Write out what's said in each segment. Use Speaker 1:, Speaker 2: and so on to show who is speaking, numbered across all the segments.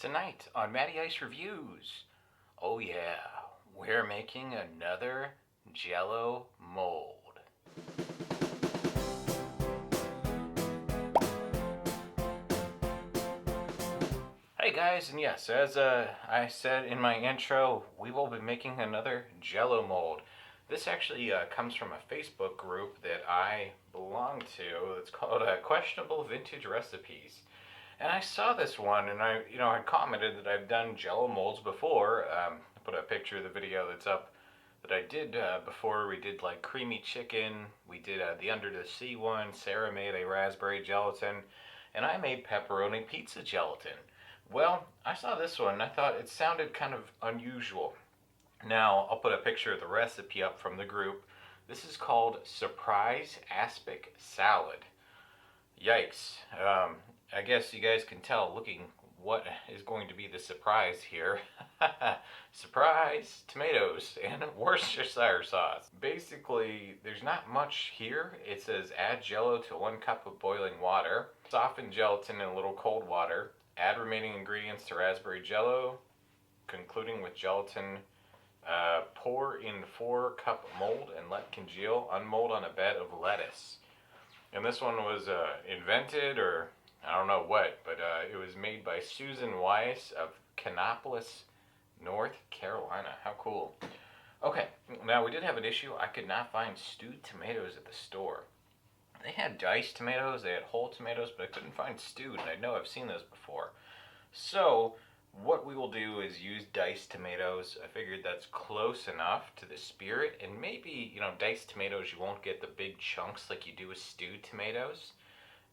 Speaker 1: Tonight on Matty Ice Reviews, oh yeah, we're making another Jello mold. Hey guys, and yes, as I said in my intro, we will be making another Jello mold. This actually comes from a Facebook group that I belong to. It's called Questionable Vintage Recipes. And I saw this one, and I commented that I've done Jello molds before. I put a picture of the video that's up that I did before. We did like creamy chicken. We did the Under the Sea one. Sarah made a raspberry gelatin, and I made pepperoni pizza gelatin. Well, I saw this one, and I thought it sounded kind of unusual. Now, I'll put a picture of the recipe up from the group. This is called Surprise Aspic Salad. Yikes. I guess you guys can tell looking what is going to be the surprise here. Surprise! Tomatoes and Worcestershire sauce. Basically, there's not much here. It says add Jello to 1 cup of boiling water. Soften gelatin in a little cold water. Add remaining ingredients to raspberry Jello, concluding with gelatin. Pour in 4-cup mold and let congeal. Unmold on a bed of lettuce. And this one was invented, or I don't know what, but it was made by Susan Weiss of Kannapolis, North Carolina. How cool. Okay, now we did have an issue. I could not find stewed tomatoes at the store. They had diced tomatoes, they had whole tomatoes, but I couldn't find stewed, and I know I've seen those before. So, what we will do is use diced tomatoes. I figured that's close enough to the spirit, and maybe, diced tomatoes, you won't get the big chunks like you do with stewed tomatoes.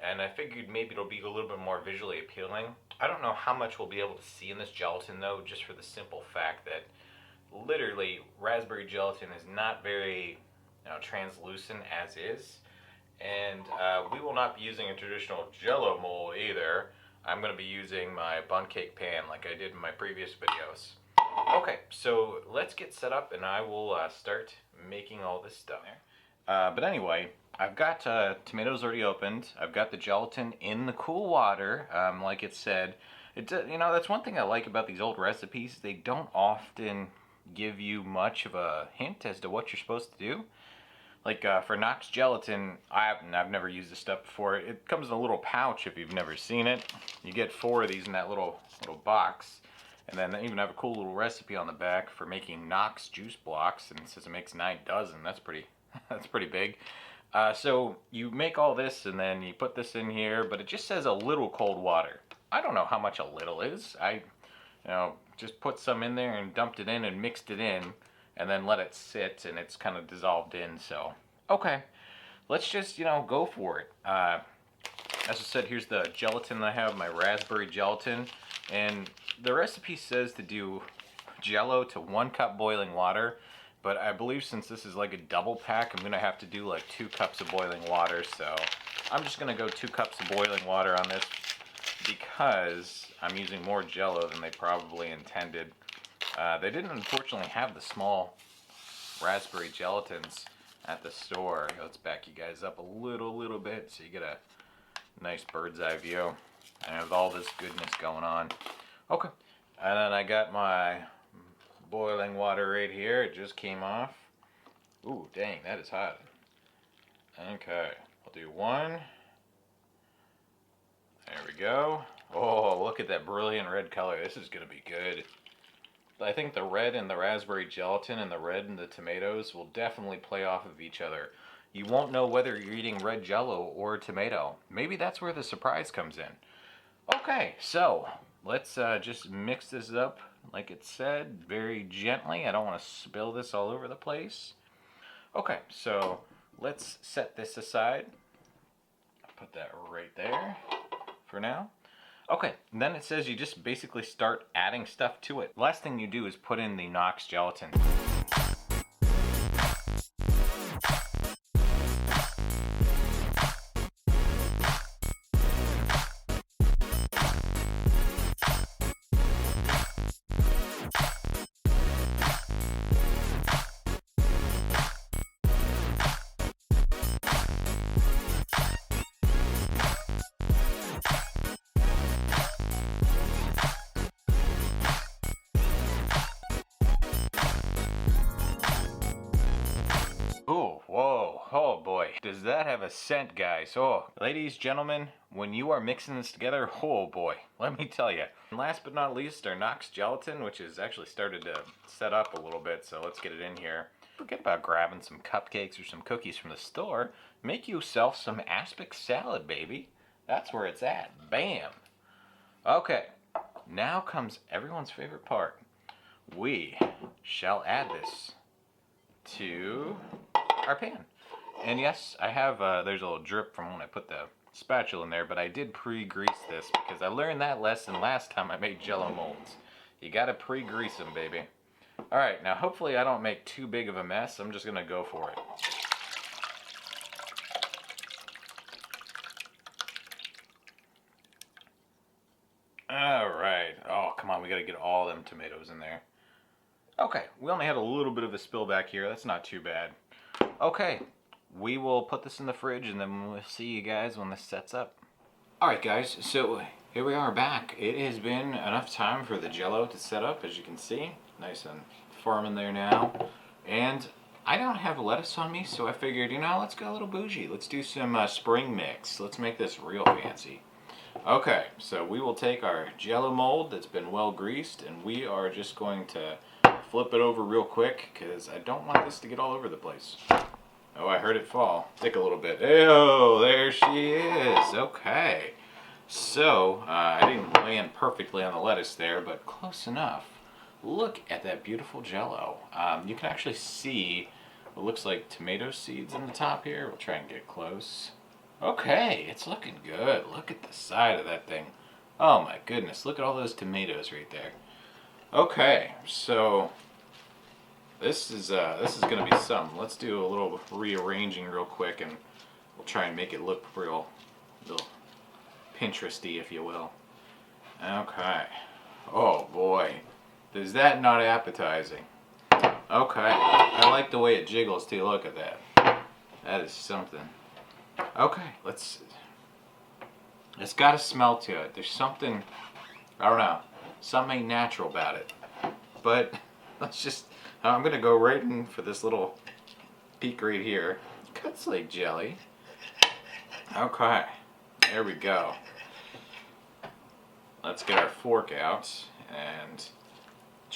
Speaker 1: And I figured maybe it'll be a little bit more visually appealing. I don't know how much we'll be able to see in this gelatin though, just for the simple fact that literally raspberry gelatin is not very translucent as is. And we will not be using a traditional Jello mold either. I'm going to be using my bun cake pan like I did in my previous videos. Okay, so let's get set up and I will start making all this stuff. But anyway, I've got tomatoes already opened. I've got the gelatin in the cool water, like it said. That's one thing I like about these old recipes. They don't often give you much of a hint as to what you're supposed to do. Like for Knox gelatin, I've never used this stuff before. It comes in a little pouch if you've never seen it. You get 4 of these in that little box. And then they even have a cool little recipe on the back for making Knox juice blocks. And it says it makes 9 dozen. That's pretty big. So you make all this and then you put this in here, but it just says a little cold water. I don't know how much a little is. I just put some in there and dumped it in and mixed it in. And then let it sit, and it's kind of dissolved in, so. Okay, let's just, go for it. As I said, here's the gelatin that I have, my raspberry gelatin. And the recipe says to do Jello to 1 cup boiling water. But I believe since this is like a double pack, I'm going to have to do like 2 cups of boiling water. So I'm just going to go 2 cups of boiling water on this because I'm using more Jello than they probably intended. They didn't unfortunately have the small raspberry gelatins at the store. Let's back you guys up a little bit so you get a nice bird's eye view and with all this goodness going on. Okay, and then I got my boiling water right here. It just came off. Ooh, dang, that is hot. Okay, I'll do 1. There we go. Oh, look at that brilliant red color. This is gonna be good. I think the red in the raspberry gelatin and the red in the tomatoes will definitely play off of each other. You won't know whether you're eating red Jello or tomato. Maybe that's where the surprise comes in. Okay, so let's just mix this up like it said, very gently. I don't want to spill this all over the place. Okay, so let's set this aside. I'll put that right there for now. Okay, then it says you just basically start adding stuff to it. Last thing you do is put in the Knox gelatin. boy, does that have a scent, guys. Oh, ladies, gentlemen, when you are mixing this together, oh boy, let me tell you. And last but not least, our Knox gelatin, which has actually started to set up a little bit, so let's get it in here. Forget about grabbing some cupcakes or some cookies from the store. Make yourself some Aspic salad, baby. That's where it's at. Bam. Okay, now comes everyone's favorite part. We shall add this to our pan. And yes, I have, there's a little drip from when I put the spatula in there, but I did pre-grease this because I learned that lesson last time I made Jello molds. You gotta pre-grease them, baby. Alright, now hopefully I don't make too big of a mess. I'm just gonna go for it. Alright. Oh, come on, we gotta get all them tomatoes in there. Okay, we only had a little bit of a spill back here. That's not too bad. Okay, we will put this in the fridge and then we'll see you guys when this sets up. Alright guys, so here we are back. It has been enough time for the Jello to set up, as you can see. Nice and firm in there now. And I don't have lettuce on me, so I figured, you know, let's go a little bougie. Let's do some spring mix. Let's make this real fancy. Okay, so we will take our Jello mold that's been well greased and we are just going to flip it over real quick because I don't want this to get all over the place. Oh, I heard it fall. Stick a little bit. Oh, there she is. Okay. So, I didn't land perfectly on the lettuce there, but close enough. Look at that beautiful Jello. You can actually see what looks like tomato seeds in the top here. We'll try and get close. Okay, it's looking good. Look at the side of that thing. Oh my goodness, look at all those tomatoes right there. Okay, so this is gonna be something. Let's do a little rearranging real quick and we'll try and make it look real Pinteresty, if you will. Okay. Oh boy. Is that not appetizing? Okay. I like the way it jiggles too. Look at that. That is something. Okay, it's got a smell to it. There's something, I don't know, something ain't natural about it. But I'm gonna go right in for this little peek right here. Cuts like jelly. Okay, there we go. Let's get our fork out and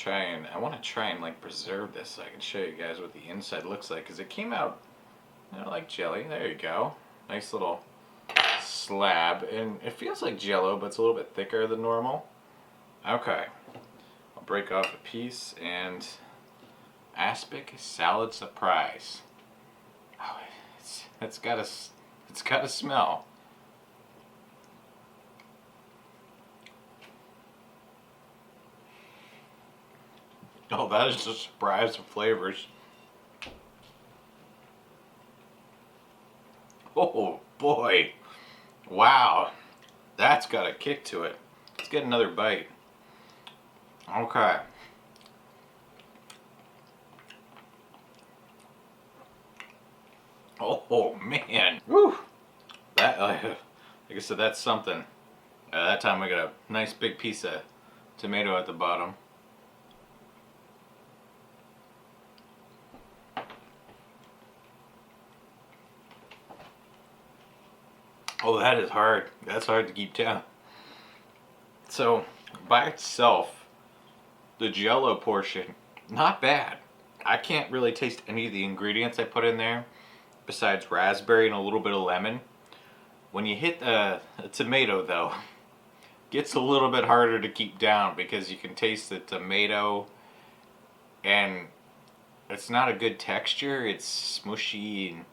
Speaker 1: I want to try and like preserve this so I can show you guys what the inside looks like, because it came out, you know, like jelly. There you go. Nice little slab, and it feels like Jello, but it's a little bit thicker than normal. Okay, I'll break off a piece, and Aspic salad surprise. Oh, it's got a smell. Oh, that is a surprise of flavors. Oh boy, wow, that's got a kick to it. Let's get another bite. Okay. Oh man, woo! That, like I said, that's something. That time we got a nice big piece of tomato at the bottom. Oh, that is hard. That's hard to keep down. So, by itself, the Jello portion, not bad. I can't really taste any of the ingredients I put in there, besides raspberry and a little bit of lemon. When you hit a tomato, though, it gets a little bit harder to keep down because you can taste the tomato, and it's not a good texture. It's smushy, and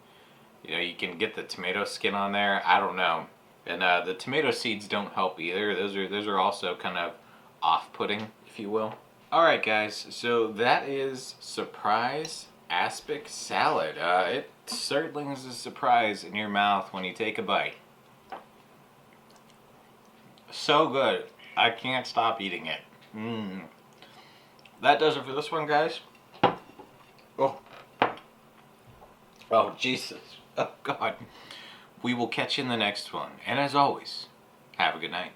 Speaker 1: you know, you can get the tomato skin on there. I don't know. And the tomato seeds don't help either. Those are also kind of off-putting, if you will. Alright guys, so that is surprise Aspic salad. It certainly is a surprise in your mouth when you take a bite. So good. I can't stop eating it. That does it for this one, guys. Oh, Jesus. Oh, God. We will catch you in the next one. And as always, have a good night.